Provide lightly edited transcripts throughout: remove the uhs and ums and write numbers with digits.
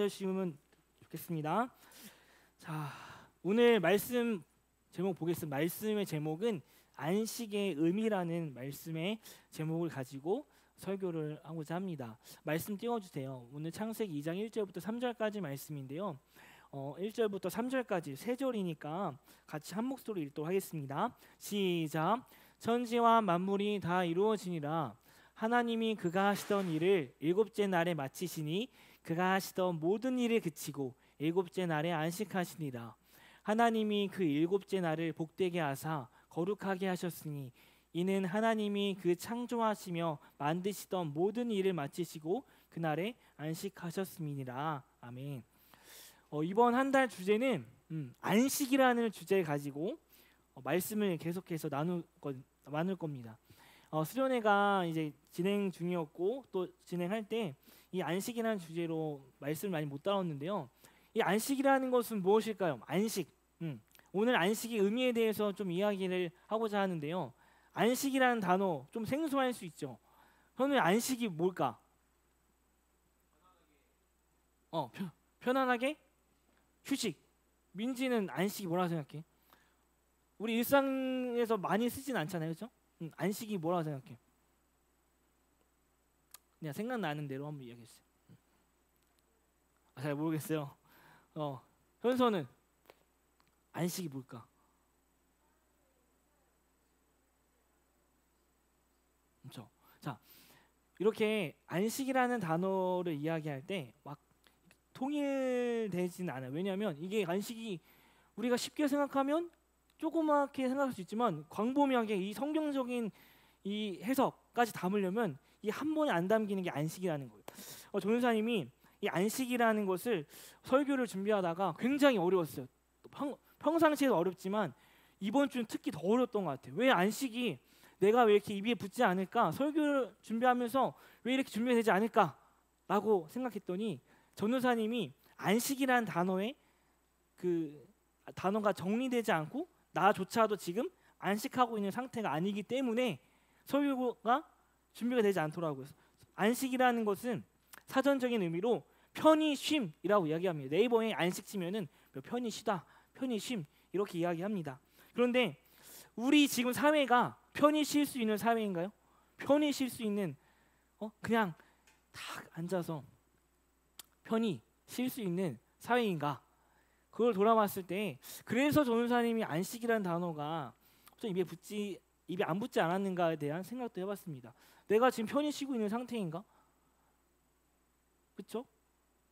받아주시면 좋겠습니다. 자, 오늘 말씀 제목 보겠습니다. 말씀의 제목은 안식의 의미라는 말씀의 제목을 가지고 설교를 하고자 합니다. 말씀 띄워주세요. 오늘 창세기 2장 1절부터 3절까지 말씀인데요. 1절부터 3절까지 세 절이니까 같이 한 목소리 읽도록 하겠습니다. 시작. 천지와 만물이 다 이루어지니라. 하나님이 그가 하시던 일을 일곱째 날에 마치시니 그가 하시던 모든 일을 그치고 일곱째 날에 안식하시니라. 하나님이 그 일곱째 날을 복되게 하사 거룩하게 하셨으니 이는 하나님이 그 창조하시며 만드시던 모든 일을 마치시고 그날에 안식하셨음이니라. 아멘. 이번 한 달 주제는 안식이라는 주제를 가지고 말씀을 계속해서 나눌 겁니다. 수련회가 이제 진행 중이었고 또 진행할 때 이 안식이라는 주제로 말씀을 많이 못 다뤘는데요. 이 안식이라는 것은 무엇일까요? 안식. 오늘 안식의 의미에 대해서 좀 이야기를 하고자 하는데요. 안식이라는 단어 좀 생소할 수 있죠. 저는 안식이 뭘까? 편안하게 휴식. 민지는 안식이 뭐라고 생각해? 우리 일상에서 많이 쓰진 않잖아요, 그렇죠? 안식이 뭐라고 생각해? 그냥 생각나는 대로 한번 이야기해주세요. 잘 모르겠어요. 현서는 안식이 뭘까? 그렇죠. 자, 이렇게 안식이라는 단어를 이야기할 때 막 통일되지는 않아요. 왜냐하면 이게 안식이 우리가 쉽게 생각하면 조그맣게 생각할 수 있지만 광범위하게 이 성경적인 이 해석까지 담으려면 이 한 번에 안 담기는 게 안식이라는 거예요. 전도사님이 이 안식이라는 것을 설교를 준비하다가 굉장히 어려웠어요. 평상시에도 어렵지만 이번 주는 특히 더 어려웠던 것 같아요. 왜 안식이 내가 왜 이렇게 입에 붙지 않을까? 설교를 준비하면서 왜 이렇게 준비가 되지 않을까라고 생각했더니 전도사님이 안식이라는 단어에 그 단어가 정리되지 않고 나조차도 지금 안식하고 있는 상태가 아니기 때문에 설교가 준비가 되지 않더라고요. 안식이라는 것은 사전적인 의미로 편히 쉼이라고 이야기합니다. 네이버에 안식 치면은 편히 쉬다, 편히 쉼 이렇게 이야기합니다. 그런데 우리 지금 사회가 편히 쉴 수 있는 사회인가요? 편히 쉴 수 있는 그냥 딱 앉아서 편히 쉴 수 있는 사회인가? 그걸 돌아봤을 때 그래서 전도사님이 안식이라는 단어가 좀 입에 안 붙지 않았는가에 대한 생각도 해봤습니다. 내가 지금 편히 쉬고 있는 상태인가? 그렇죠?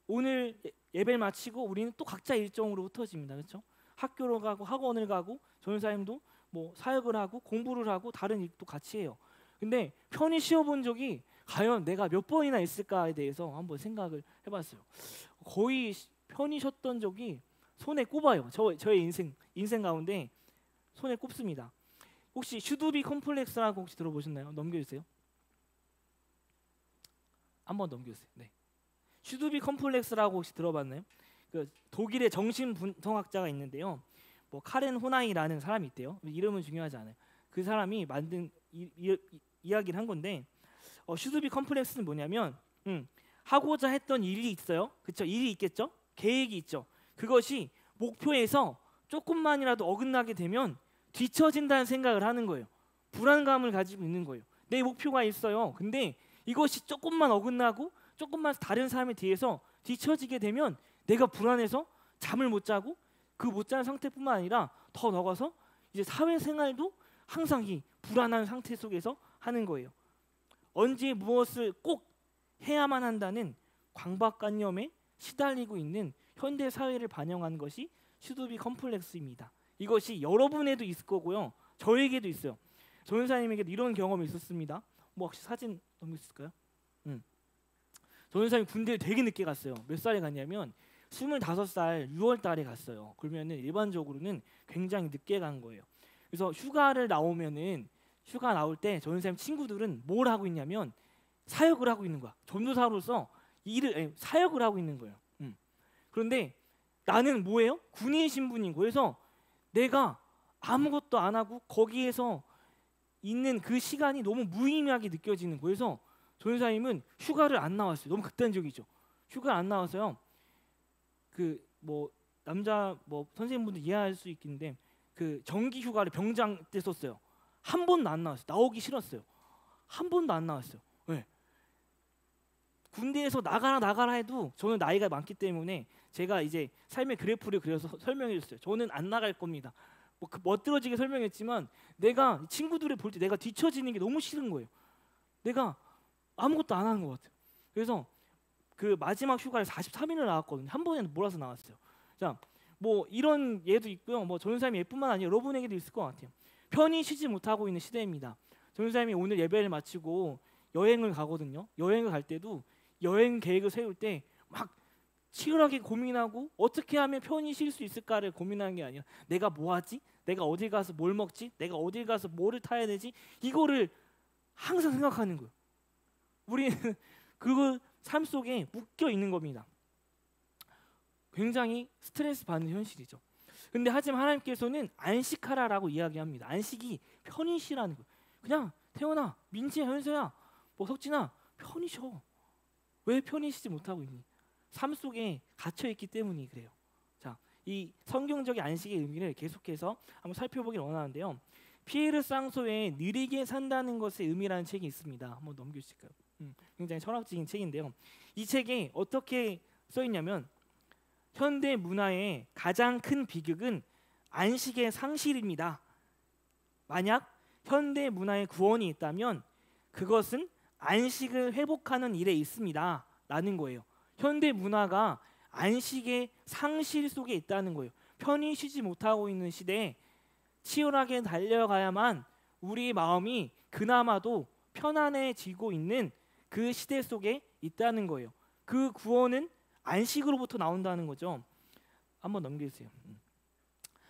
오늘 예배를 마치고 우리는 또 각자 일정으로 흩어집니다. 그렇죠? 학교로 가고 학원을 가고 전도사님도 뭐 사역을 하고 공부를 하고 다른 일도 같이 해요. 근데 편히 쉬어본 적이 과연 내가 몇 번이나 있을까에 대해서 한번 생각을 해봤어요. 거의 편히 쉬었던 적이 손에 꼽아요. 저의 인생 가운데 손에 꼽습니다. 혹시 슈두비 컴플렉스라고 혹시 들어보셨나요? 넘겨주세요. 한번 넘겨주세요. 네. 슈두비 컴플렉스라고 혹시 들어봤나요? 그 독일의 정신분석학자가 있는데요. 뭐 카렌 호나이라는 사람이 있대요. 이름은 중요하지 않아요. 그 사람이 만든 이야기를 한 건데 슈두비 컴플렉스는 뭐냐면 하고자 했던 일이 있어요. 그렇죠? 일이 있겠죠? 계획이 있죠. 그것이 목표에서 조금만이라도 어긋나게 되면 뒤처진다는 생각을 하는 거예요. 불안감을 가지고 있는 거예요. 내 목표가 있어요. 근데 이것이 조금만 어긋나고 조금만 다른 사람에 대해서 뒤처지게 되면 내가 불안해서 잠을 못 자고 그 못 자는 상태뿐만 아니라 더 나가서 이제 사회생활도 항상 이 불안한 상태 속에서 하는 거예요. 언제 무엇을 꼭 해야만 한다는 강박관념에 시달리고 있는 현대 사회를 반영한 것이 슈두비 컴플렉스입니다. 이것이 여러분에도 있을 거고요. 저에게도 있어요. 전도사님에게도 이런 경험이 있었습니다. 뭐 혹시 사진 넘길 수 있을까요? 전도사님 군대를 되게 늦게 갔어요. 몇 살에 갔냐면 25살 6월 달에 갔어요. 그러면은 일반적으로는 굉장히 늦게 간 거예요. 그래서 휴가 나올 때 전도사님 친구들은 뭘 하고 있냐면 사역을 하고 있는 거야. 전도사로서 사역을 하고 있는 거예요. 그런데 나는 뭐예요? 군인 신분인 거예요. 그래서 내가 아무것도 안 하고 거기에서 있는 그 시간이 너무 무의미하게 느껴지는 거예요. 그래서 전도사님은 휴가를 안 나왔어요. 너무 극단적이죠. 휴가 안 나와서요. 그 뭐 남자 뭐 선생님분들 이해할 수 있겠는데 그 정기 휴가를 병장 때 썼어요. 한 번도 안 나왔어요. 나오기 싫었어요. 한 번도 안 나왔어요. 네. 군대에서 나가라 해도 저는 나이가 많기 때문에 제가 이제 삶의 그래프를 그려서 설명해 줬어요. 저는 안 나갈 겁니다. 뭐 멋들어지게 설명했지만 내가 친구들을 볼 때 내가 뒤처지는 게 너무 싫은 거예요. 내가 아무것도 안 하는 것 같아요. 그래서 그 마지막 휴가를 43일을 나왔거든요. 한 번에 몰아서 나왔어요. 자, 뭐 이런 예도 있고요. 뭐 전도사님이 예뿐만 아니라 여러분에게도 있을 것 같아요. 편히 쉬지 못하고 있는 시대입니다. 전도사님이 오늘 예배를 마치고 여행을 가거든요. 여행을 갈 때도 여행 계획을 세울 때 막 치열하게 고민하고 어떻게 하면 편히 쉴 수 있을까를 고민하는 게 아니라 내가 뭐 하지? 내가 어디 가서 뭘 먹지? 내가 어디 가서 뭐를 타야 되지? 이거를 항상 생각하는 거예요. 우리는 그 삶 속에 묶여 있는 겁니다. 굉장히 스트레스 받는 현실이죠. 근데 하지만 하나님께서는 안식하라라고 이야기합니다. 안식이 편히 쉬라는 거예요. 그냥 태연아, 민지야, 현서야, 뭐 석진아, 편히 쉬어. 왜 편히 쉬지 못하고 있니? 삶 속에 갇혀 있기 때문이 그래요. 자, 이 성경적인 안식의 의미를 계속해서 한번 살펴보길 원하는데요. 피에르 쌍소의 느리게 산다는 것의 의미라는 책이 있습니다. 한번 넘겨주실까요? 굉장히 철학적인 책인데요. 이 책에 어떻게 써 있냐면 현대 문화의 가장 큰 비극은 안식의 상실입니다. 만약 현대 문화의 구원이 있다면 그것은 안식을 회복하는 일에 있습니다. 라는 거예요. 현대 문화가 안식의 상실 속에 있다는 거예요. 편히 쉬지 못하고 있는 시대에 치열하게 달려가야만 우리 마음이 그나마도 편안해지고 있는 그 시대 속에 있다는 거예요. 그 구원은 안식으로부터 나온다는 거죠. 한번 넘겨주세요.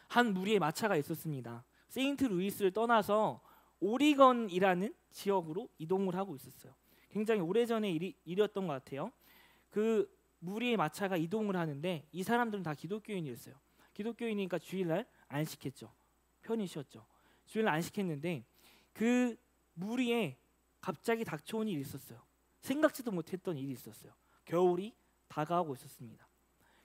한 무리의 마차가 있었습니다. 세인트 루이스를 떠나서 오리건이라는 지역으로 이동을 하고 있었어요. 굉장히 오래전의 일이었던 것 같아요. 그 무리의 마차가 이동을 하는데 이 사람들은 다 기독교인이었어요. 기독교인이니까 주일날 안식했죠. 편히 쉬었죠. 주일날 안식했는데 그 무리에 갑자기 닥쳐온 일이 있었어요. 생각지도 못했던 일이 있었어요. 겨울이 다가오고 있었습니다.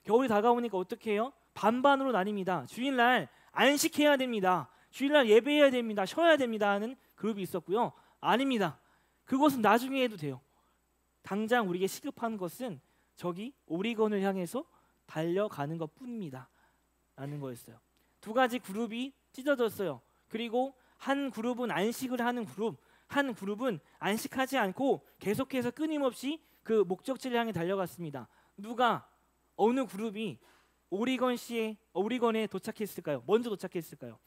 겨울이 다가오니까 어떻게 해요? 반반으로 나뉩니다. 주일날 안식해야 됩니다. 주일날 예배해야 됩니다. 쉬어야 됩니다 하는 그룹이 있었고요. 아닙니다. 그것은 나중에 해도 돼요. 당장 우리에게 시급한 것은 저기 오리건을 향해서 달려가는 것뿐입니다. 라는 거였어요. 두 가지 그룹이 찢어졌어요. 그리고 한 그룹은 안식을 하는 그룹, 한 그룹은 안식하지 않고 계속해서 끊임없이 그 목적지를 향해 달려갔습니다. 누가 어느 그룹이 오리건에 도착했을까요? 먼저 도착했을까요?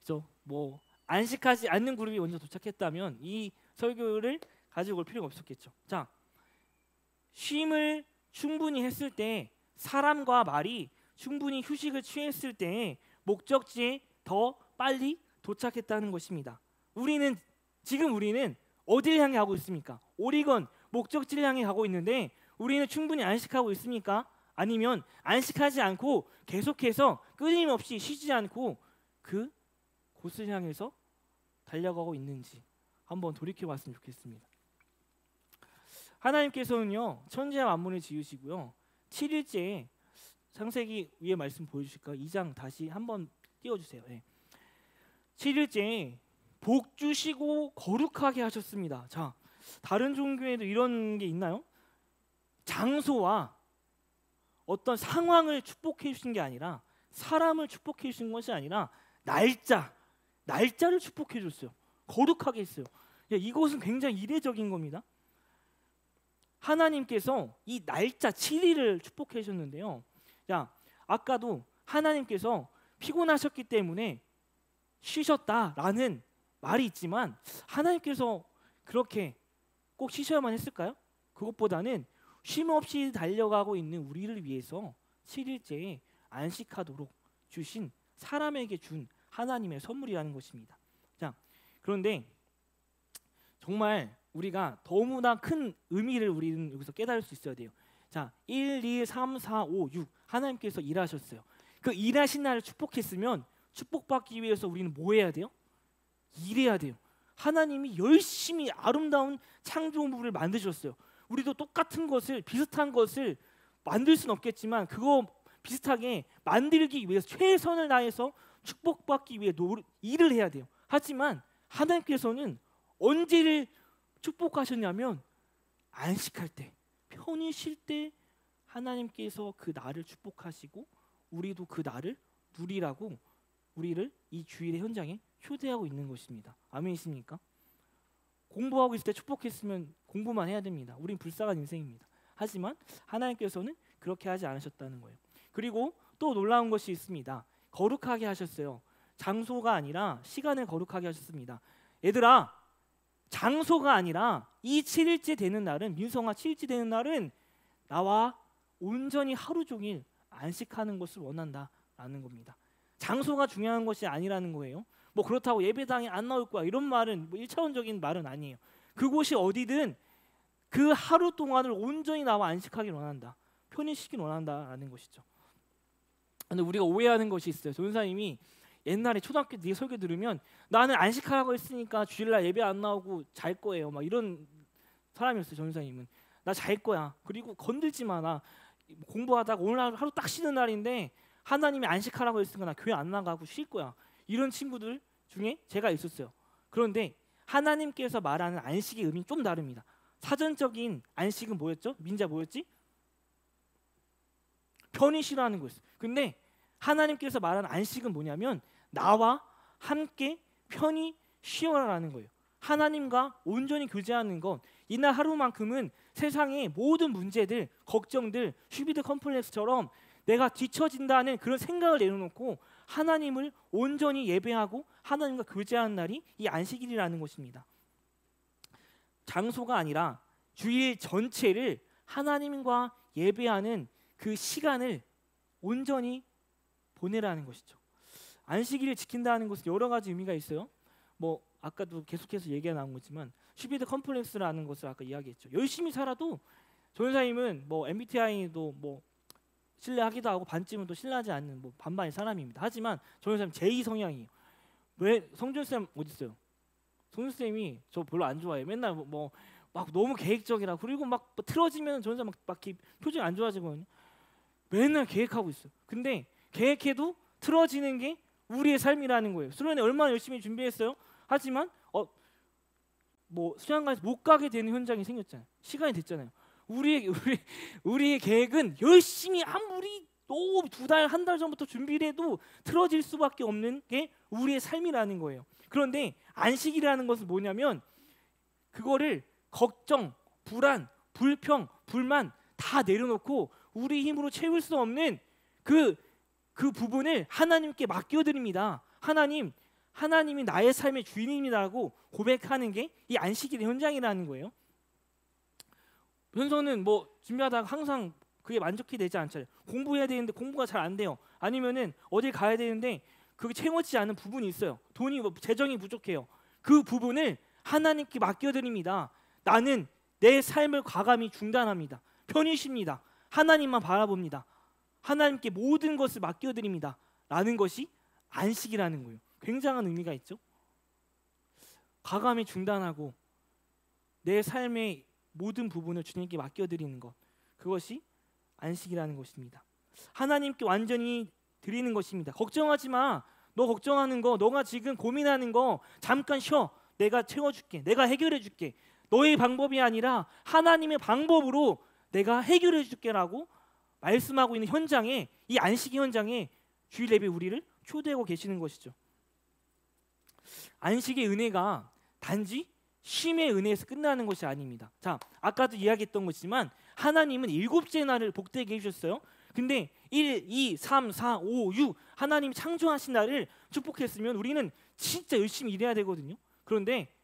그렇죠? 뭐 안식하지 않는 그룹이 먼저 도착했다면 이 설교를 가지고 올 필요가 없었겠죠. 자, 쉼을 충분히 했을 때 사람과 말이 충분히 휴식을 취했을 때 목적지에 더 빨리 도착했다는 것입니다. 지금 우리는 어디를 향해 가고 있습니까? 오리건 목적지를 향해 가고 있는데 우리는 충분히 안식하고 있습니까? 아니면 안식하지 않고 계속해서 끊임없이 쉬지 않고 그 곳을 향해서 달려가고 있는지 한번 돌이켜 봤으면 좋겠습니다. 하나님께서는요 천지와 만물을 지으시고요 7일째에 창세기 위에 말씀 보여주실까요? 2장 다시 한번 띄워주세요. 네. 7일째에 복 주시고 거룩하게 하셨습니다. 자, 다른 종교에도 이런 게 있나요? 장소와 어떤 상황을 축복해 주신 게 아니라 사람을 축복해 주신 것이 아니라 날짜를 축복해 줬어요. 거룩하게 했어요. 이것은 굉장히 이례적인 겁니다. 하나님께서 이 날짜 7일을 축복해 주셨는데요. 자, 아까도 하나님께서 피곤하셨기 때문에 쉬셨다라는 말이 있지만 하나님께서 그렇게 꼭 쉬셔야만 했을까요? 그것보다는 쉼 없이 달려가고 있는 우리를 위해서 7일째에 안식하도록 주신 사람에게 준 하나님의 선물이라는 것입니다. 자, 그런데 정말 우리가 너무나 큰 의미를 우리는 여기서 깨달을 수 있어야 돼요. 자, 1, 2, 3, 4, 5, 6 하나님께서 일하셨어요. 그 일하신 날을 축복했으면 축복받기 위해서 우리는 뭐 해야 돼요? 일해야 돼요. 하나님이 열심히 아름다운 창조물을 만드셨어요. 우리도 똑같은 것을 비슷한 것을 만들 수는 없겠지만 그거 비슷하게 만들기 위해서 최선을 다해서 축복받기 위해 일을 해야 돼요. 하지만 하나님께서는 언제를 축복하셨냐면 안식할 때, 편히 쉴 때 하나님께서 그 날을 축복하시고 우리도 그 날을 누리라고 우리를 이 주일의 현장에 초대하고 있는 것입니다. 아멘이십니까? 공부하고 있을 때 축복했으면 공부만 해야 됩니다. 우린 불쌍한 인생입니다. 하지만 하나님께서는 그렇게 하지 않으셨다는 거예요. 그리고 또 놀라운 것이 있습니다. 거룩하게 하셨어요. 장소가 아니라 시간을 거룩하게 하셨습니다. 얘들아, 장소가 아니라 이 7일째 되는 날은, 민성아 7일째 되는 날은 나와 온전히 하루 종일 안식하는 것을 원한다라는 겁니다. 장소가 중요한 것이 아니라는 거예요. 뭐 그렇다고 예배당에 안 나올 거야 이런 말은 뭐 1차원적인 말은 아니에요. 그곳이 어디든 그 하루 동안을 온전히 나와 안식하길 원한다, 편히 쉬길 원한다라는 것이죠. 근데 우리가 오해하는 것이 있어요. 전사님이 옛날에 초등학교 때 설교 들으면 나는 안식하라고 했으니까 주일날 예배 안 나오고 잘 거예요 막 이런 사람이었어요. 전사님은 나 잘 거야, 그리고 건들지 마, 나 공부하다가 오늘 하루 딱 쉬는 날인데 하나님이 안식하라고 했으니까 나 교회 안 나가고 쉴 거야, 이런 친구들 중에 제가 있었어요. 그런데 하나님께서 말하는 안식의 의미는 좀 다릅니다. 사전적인 안식은 뭐였죠? 민자 뭐였지? 편히 쉬라는 거였어요. 근데 하나님께서 말하는 안식은 뭐냐면 나와 함께 편히 쉬어라라는 거예요. 하나님과 온전히 교제하는 건 이날 하루만큼은 세상의 모든 문제들, 걱정들, 슈비드 컴플렉스처럼 내가 뒤처진다는 그런 생각을 내려놓고 하나님을 온전히 예배하고 하나님과 교제하는 날이 이 안식일이라는 것입니다. 장소가 아니라 주일 전체를 하나님과 예배하는 그 시간을 온전히 보내라는 것이죠. 안식일을 지킨다는 것은 여러 가지 의미가 있어요. 뭐 아까도 계속해서 얘기가 나온 거지만 슈비드 컴플렉스라는 것을 아까 이야기했죠. 열심히 살아도 전사님은 뭐 MBTI도 뭐 신뢰하기도 하고 반쯤은 또 신뢰하지 않는 뭐 반반의 사람입니다. 하지만 전사님 제2 성향이에요. 왜 성준쌤 어디 있어요? 성준쌤이 저 별로 안 좋아해요. 맨날 뭐 막 너무 계획적이라, 그리고 막 틀어지면 전사 막 표정이 안 좋아지거든요. 맨날 계획하고 있어요. 근데 계획해도 틀어지는 게 우리의 삶이라는 거예요. 수련회 얼마나 열심히 준비했어요. 하지만 뭐 수양관에서 못 가게 되는 현장이 생겼잖아요. 시간이 됐잖아요. 우리의 계획은 열심히 아무리 또 2달, 1달 전부터 준비를 해도 틀어질 수밖에 없는 게 우리의 삶이라는 거예요. 그런데 안식이라는 것은 뭐냐면 그거를 걱정, 불안, 불평, 불만 다 내려놓고 우리 힘으로 채울 수 없는 그 부분을 하나님께 맡겨드립니다. 하나님이 나의 삶의 주인입니다라고 고백하는 게 이 안식일의 현장이라는 거예요. 현서는 뭐 준비하다가 항상 그게 만족이 되지 않잖아요. 공부해야 되는데 공부가 잘 안 돼요. 아니면은 어딜 가야 되는데 그게 채워지지 않는 부분이 있어요. 돈이 재정이 부족해요. 그 부분을 하나님께 맡겨드립니다. 나는 내 삶을 과감히 중단합니다. 편히 쉽니다. 하나님만 바라봅니다. 하나님께 모든 것을 맡겨드립니다. 라는 것이 안식이라는 거예요. 굉장한 의미가 있죠. 과감히 중단하고 내 삶의 모든 부분을 주님께 맡겨드리는 것, 그것이 안식이라는 것입니다. 하나님께 완전히 드리는 것입니다. 걱정하지 마. 너 걱정하는 거, 너가 지금 고민하는 거 잠깐 쉬어. 내가 채워줄게. 내가 해결해줄게. 너의 방법이 아니라 하나님의 방법으로 내가 해결해줄게라고 말씀하고 있는 현장에, 이 안식의 현장에 주일 예배 우리를 초대하고 계시는 것이죠. 안식의 은혜가 단지 쉼의 은혜에서 끝나는 것이 아닙니다. 자, 아까도 이야기했던 것이지만 하나님은 7째 날을 복되게 해주셨어요. 근데 1, 2, 3, 4, 5, 6 하나님이 창조하신 날을 축복했으면 우리는 진짜 열심히 일해야 되거든요. 그런데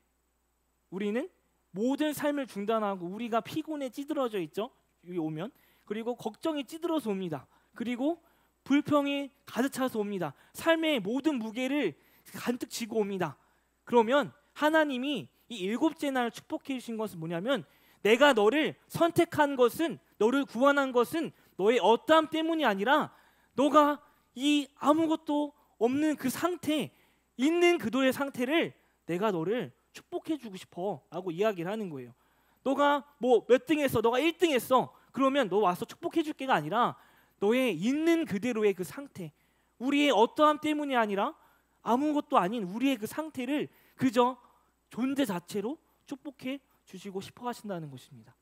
우리는 모든 삶을 중단하고 우리가 피곤에 찌들어져 있죠. 여기 오면. 그리고 걱정이 찌들어서 옵니다. 그리고 불평이 가득 차서 옵니다. 삶의 모든 무게를 간뜩 지고 옵니다. 그러면 하나님이 이 7째 날을 축복해 주신 것은 뭐냐면 내가 너를 선택한 것은, 너를 구원한 것은 너의 어떠함 때문이 아니라 너가 이 아무것도 없는 그 상태, 있는 그도의 상태를 내가 너를 축복해 주고 싶어 라고 이야기를 하는 거예요. 너가 뭐 몇 등 했어, 너가 1등 했어. 그러면 너 와서 축복해 줄게가 아니라 너의 있는 그대로의 그 상태, 우리의 어떠함 때문이 아니라 아무것도 아닌 우리의 그 상태를 그저 존재 자체로 축복해 주시고 싶어 하신다는 것입니다.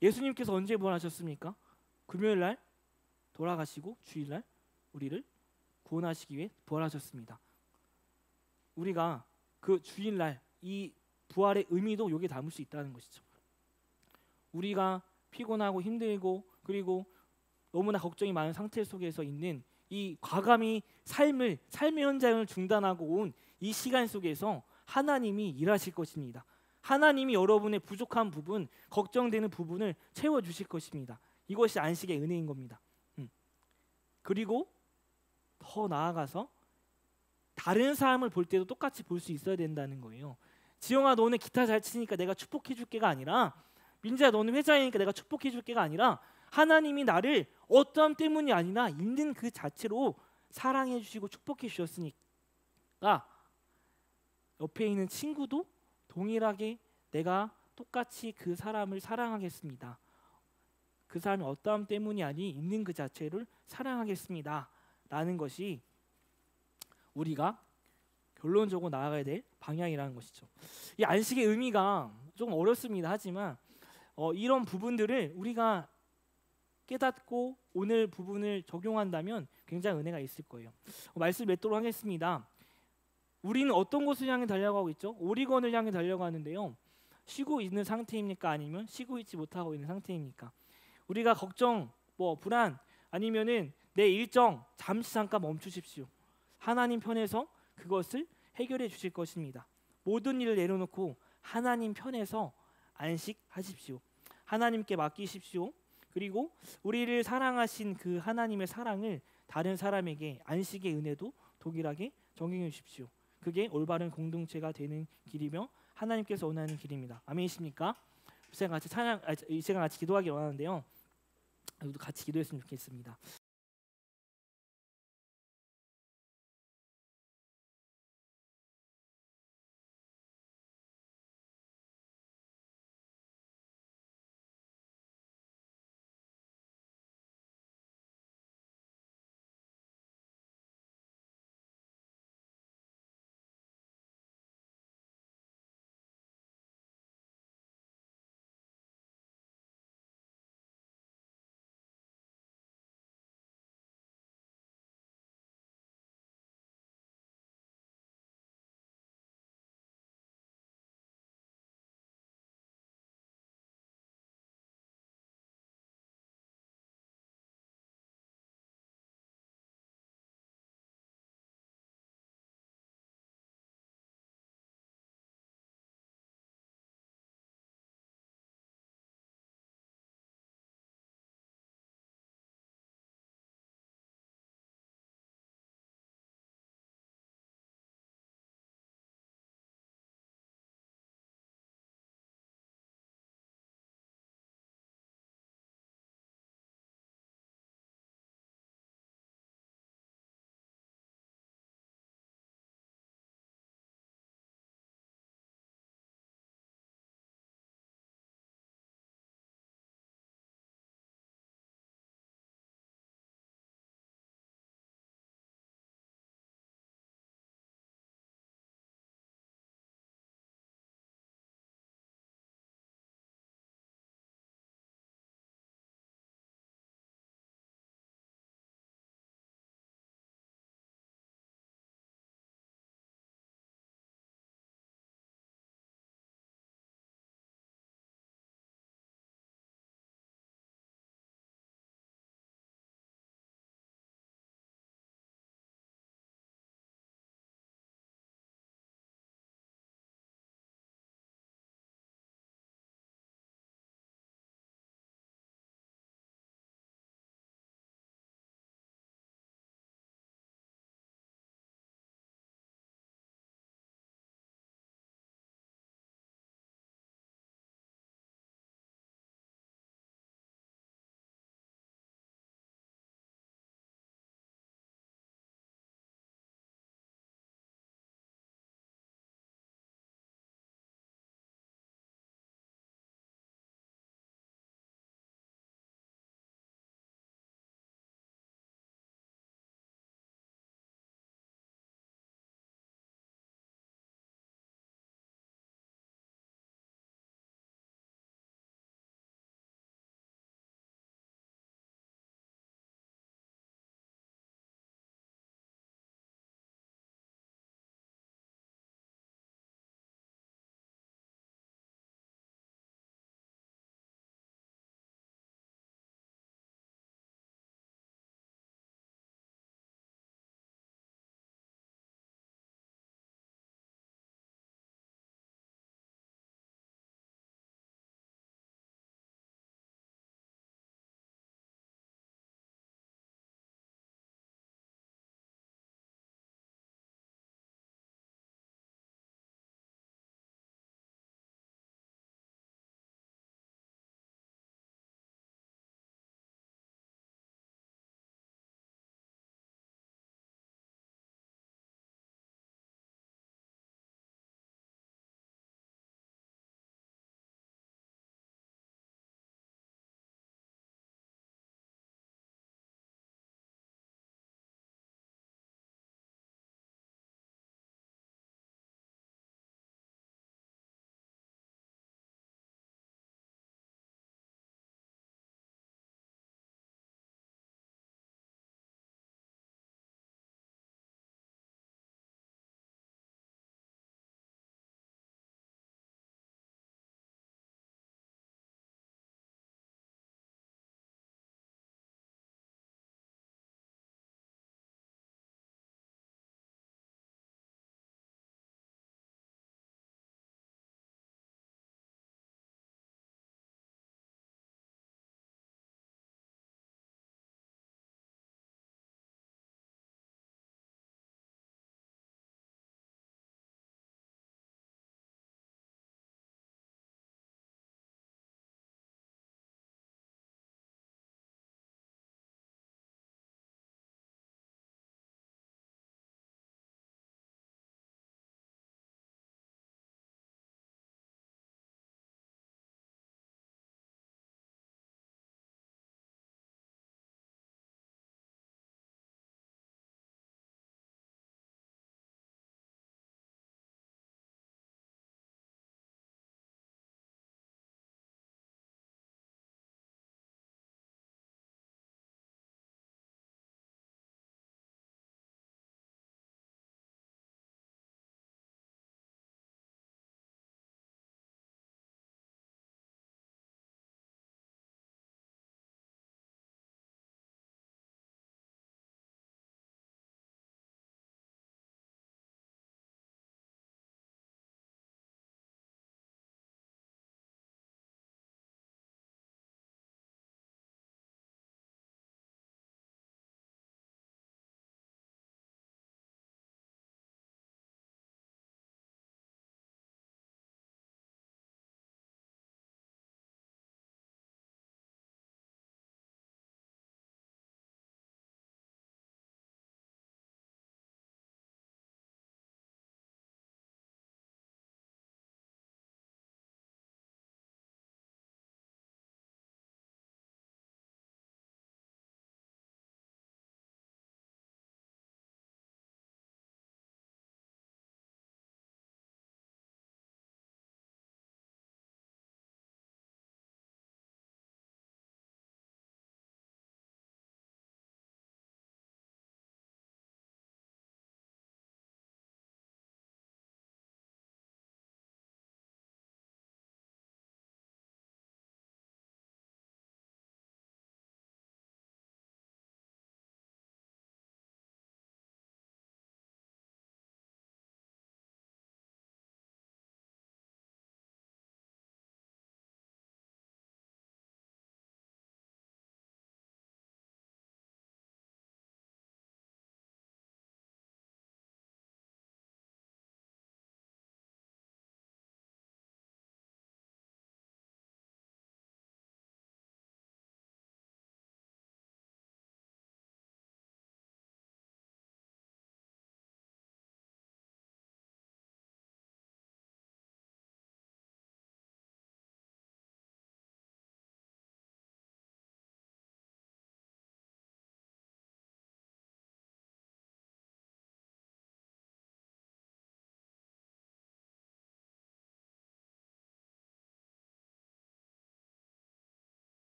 예수님께서 언제 부활하셨습니까? 금요일 날 돌아가시고 주일 날 우리를 구원하시기 위해 부활하셨습니다. 우리가 그 주일 날 이 부활의 의미도 여기에 담을 수 있다는 것이죠. 우리가 피곤하고 힘들고 그리고 너무나 걱정이 많은 상태 속에서 있는 이 과감히 삶의 현장을 중단하고 온 이 시간 속에서 하나님이 일하실 것입니다. 하나님이 여러분의 부족한 부분, 걱정되는 부분을 채워주실 것입니다. 이것이 안식의 은혜인 겁니다. 그리고 더 나아가서 다른 사람을 볼 때도 똑같이 볼 수 있어야 된다는 거예요. 지영아 너는 기타 잘 치니까 내가 축복해 줄게가 아니라, 민지야 너는 회장이니까 내가 축복해 줄게가 아니라, 하나님이 나를 어떠함 때문이 아니라 있는 그 자체로 사랑해 주시고 축복해 주셨으니까 옆에 있는 친구도 동일하게 내가 똑같이 그 사람을 사랑하겠습니다. 그 사람이 어떠함 때문이 아니 있는 그 자체를 사랑하겠습니다 라는 것이 우리가 결론적으로 나아가야 될 방향이라는 것이죠. 이 안식의 의미가 조금 어렵습니다. 하지만 이런 부분들을 우리가 깨닫고 오늘 부분을 적용한다면 굉장히 은혜가 있을 거예요. 말씀 맺도록 하겠습니다. 우리는 어떤 곳을 향해 달려가고 있죠? 오리건을 향해 달려가는데요. 쉬고 있는 상태입니까? 아니면 쉬고 있지 못하고 있는 상태입니까? 우리가 걱정, 불안, 아니면은 내 일정 잠깐 멈추십시오. 하나님 편에서 그것을 해결해 주실 것입니다. 모든 일을 내려놓고 하나님 편에서 안식하십시오. 하나님께 맡기십시오. 그리고 우리를 사랑하신 그 하나님의 사랑을 다른 사람에게 안식의 은혜도 동일하게 적용해 주십시오. 그게 올바른 공동체가 되는 길이며 하나님께서 원하는 길입니다. 아멘이십니까? 이 시간 같이 기도하기 원하는데요. 우리도 같이 기도했으면 좋겠습니다.